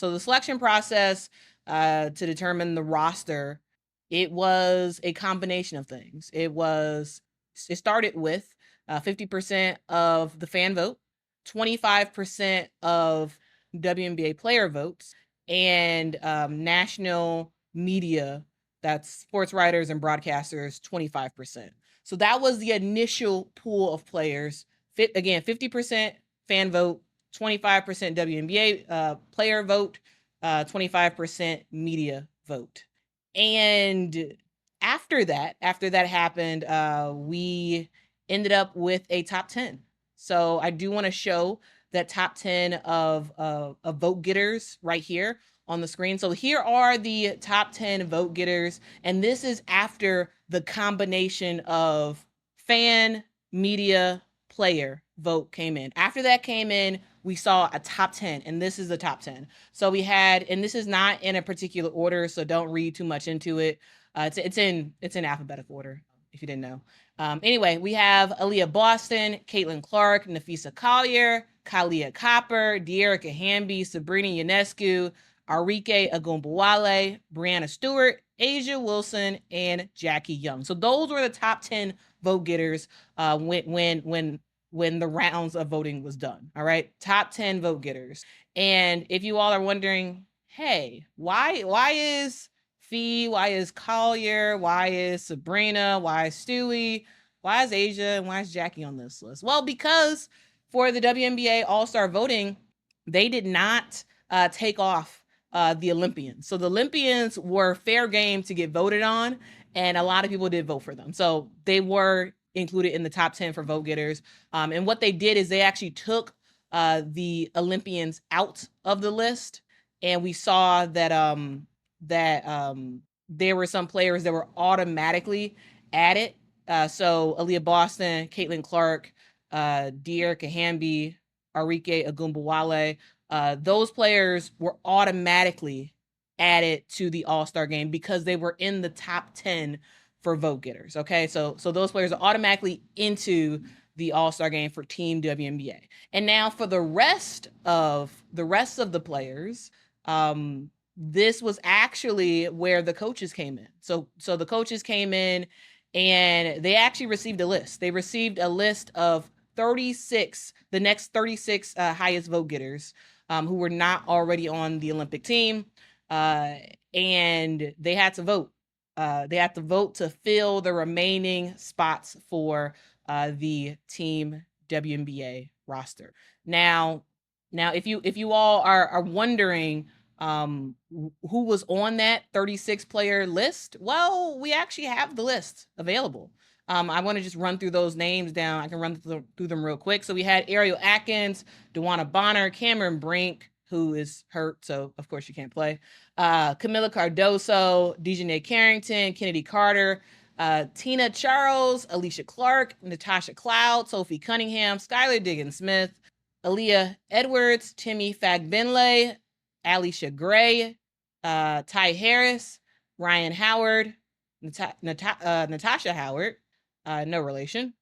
So the selection process to determine the roster, it was a combination of things. It started with 50% of the fan vote, 25% of WNBA player votes, and national media, that's sports writers and broadcasters, 25%. So that was the initial pool of players. Again, 50% fan vote, 25% WNBA player vote, 25% media vote. And after that happened, we ended up with a top 10. So I do want to show that top 10 of vote getters right here on the screen. So here are the top 10 vote getters, and this is after the combination of fan, media, player vote came in. After that came in, we saw a top 10, and this is the top 10. So we had, and this is not in a particular order, so don't read too much into it. It's in alphabetical order, if you didn't know. Anyway, we have Aaliyah Boston, Caitlin Clark, Nafisa Collier, Kalia Copper, Dearica Hamby, Sabrina Ionescu, Arike Agumbawale, Brianna Stewart, Asia Wilson, and Jackie Young. So those were the top 10 vote getters when the rounds of voting was done. All right, top 10 vote getters. And if you all are wondering, hey, why is Fee, why is Collier, why is Sabrina, why is Stewie, why is Asia, and why is Jackie on this list? Well, because for the WNBA All-Star voting, they did not take off the Olympians. So the Olympians were fair game to get voted on, and a lot of people did vote for them. So they were included in the top 10 for vote getters. And what they did is they actually took the Olympians out of the list, and we saw that there were some players that were automatically added. So Aaliyah Boston, Caitlin Clark, Dearica Hamby, Arike Agumbawale, those players were automatically added to the All-Star game because they were in the top 10 for vote getters. Okay, so those players are automatically into the All-Star game for Team WNBA. And now for the rest of the players, this was actually where the coaches came in. So the coaches came in and they actually received a list. They received a list of 36, the next 36 highest vote getters who were not already on the Olympic team. And they had to vote. They had to vote to fill the remaining spots for the Team WNBA roster. Now, if you all are wondering who was on that 36 player list, well, we actually have the list available. I want to just run through those names down. I can run through them real quick. So we had Ariel Atkins, DeWanna Bonner, Cameron Brink, who is hurt, so of course she can't play. Camila Cardoso, Dejanay Carrington, Kennedy Carter, Tina Charles, Alicia Clark, Natasha Cloud, Sophie Cunningham, Skylar Diggins-Smith, Aaliyah Edwards, Timmy Fagbinley, Alicia Gray, Ty Harris, Ryan Howard, Natasha Howard, no relation,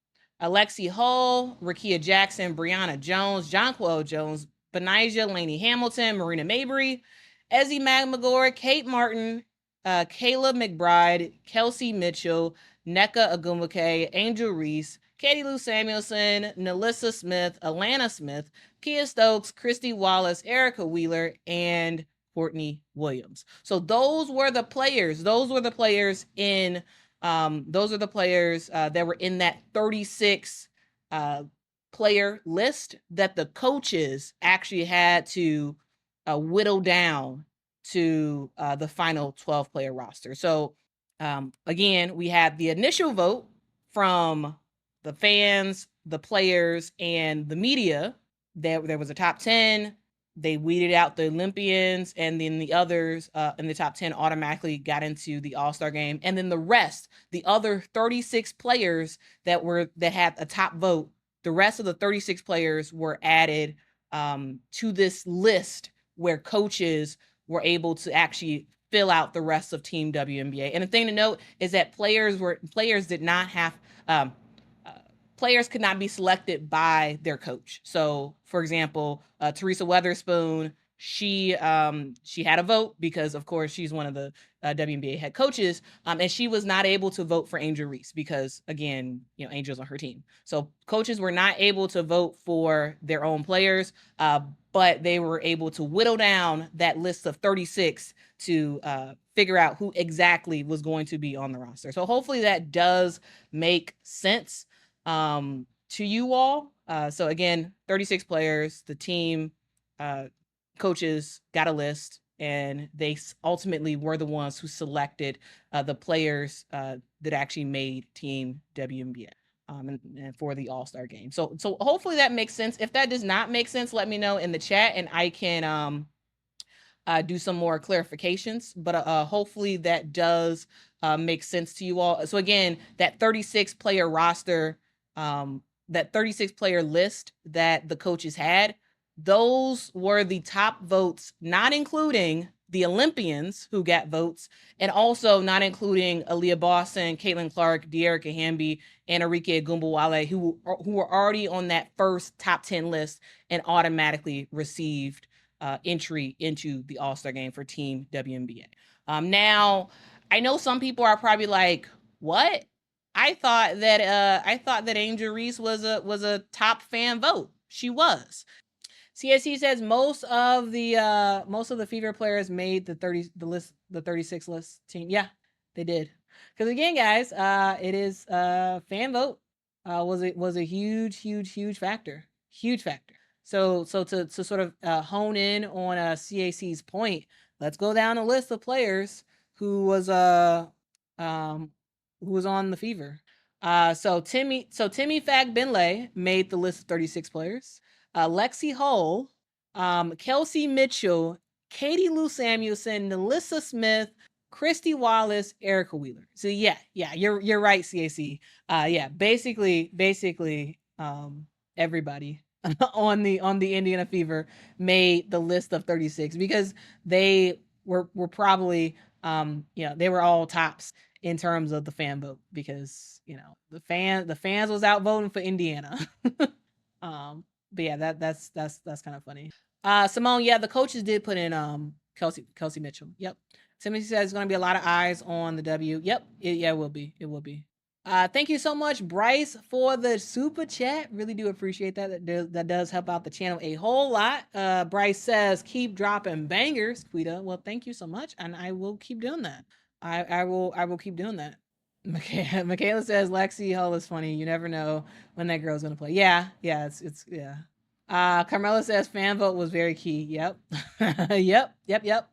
Alexi Hull, Rakia Jackson, Brianna Jones, Jonquel Jones, Benijah Laney Hamilton, Marina Mabry, Ezzy McMagor, Kate Martin, Kayla McBride, Kelsey Mitchell, Nneka Ogwumike, Angel Reese, Katie Lou Samuelson, Nalissa Smith, Alana Smith, Kia Stokes, Christy Wallace, Erica Wheeler, and Courtney Williams. So those were the players. Those are the players that were in that 36 player list that the coaches actually had to whittle down to the final 12 player roster. So again, we had the initial vote from the fans, the players, and the media. There was a top 10. They weeded out the Olympians, and then the others in the top 10 automatically got into the All-Star game. And then the rest, the other 36 players that had a top vote, the rest of the 36 players were added to this list where coaches were able to actually fill out the rest of Team WNBA. And the thing to note is that players could not be selected by their coach. So, for example, Teresa Weatherspoon she had a vote because, of course, she's one of the WNBA head coaches, and she was not able to vote for Angel Reese because, again, Angel's on her team. So coaches were not able to vote for their own players, but they were able to whittle down that list of 36 to figure out who exactly was going to be on the roster. So hopefully that does make sense to you all. So again, 36 players, the team coaches got a list, and they ultimately were the ones who selected the players that actually made Team WNBA. And for the All-Star game. So hopefully that makes sense. If that does not make sense, let me know in the chat and I can do some more clarifications. But hopefully that does make sense to you all. So again, that 36 player roster, that 36 player list that the coaches had, those were the top votes, not including the Olympians who got votes, and also not including Aaliyah Boston, Caitlin Clark, Dearica Hamby, and Arike Gumbawale, who were already on that first top 10 list and automatically received entry into the All-Star game for Team WNBA. Now, I know some people are probably like, "What? I thought that Angel Reese was a top fan vote. She was." CSC says most of the Fever players made the 36 list team. Yeah, they did. Because again, guys, it is fan vote was a huge factor. Huge factor. So to sort of hone in on CAC's point, let's go down the list of players who was on the Fever. So Timmy Fagbinley made the list of 36 players. Lexi Hull, Kelsey Mitchell, Katie Lou Samuelson, Nelissa Smith, Christy Wallace, Erica Wheeler. So yeah, you're right, CAC. Yeah, basically, everybody on the Indiana Fever made the list of 36 because they were probably they were all tops in terms of the fan vote because the fans was out voting for Indiana. But yeah, that's kind of funny. Simone, yeah, the coaches did put in Kelsey Mitchell. Yep. Timothy says it's going to be a lot of eyes on the W. Yep. It will be. It will be. Thank you so much, Bryce, for the super chat. Really do appreciate that. That does help out the channel a whole lot. Bryce says, keep dropping bangers, Quita. Well, thank you so much, and I will keep doing that. I will keep doing that. Michaela says Lexi Hull is funny. You never know when that girl's gonna play. Yeah, it's. Carmela says fan vote was very key. Yep. Yep.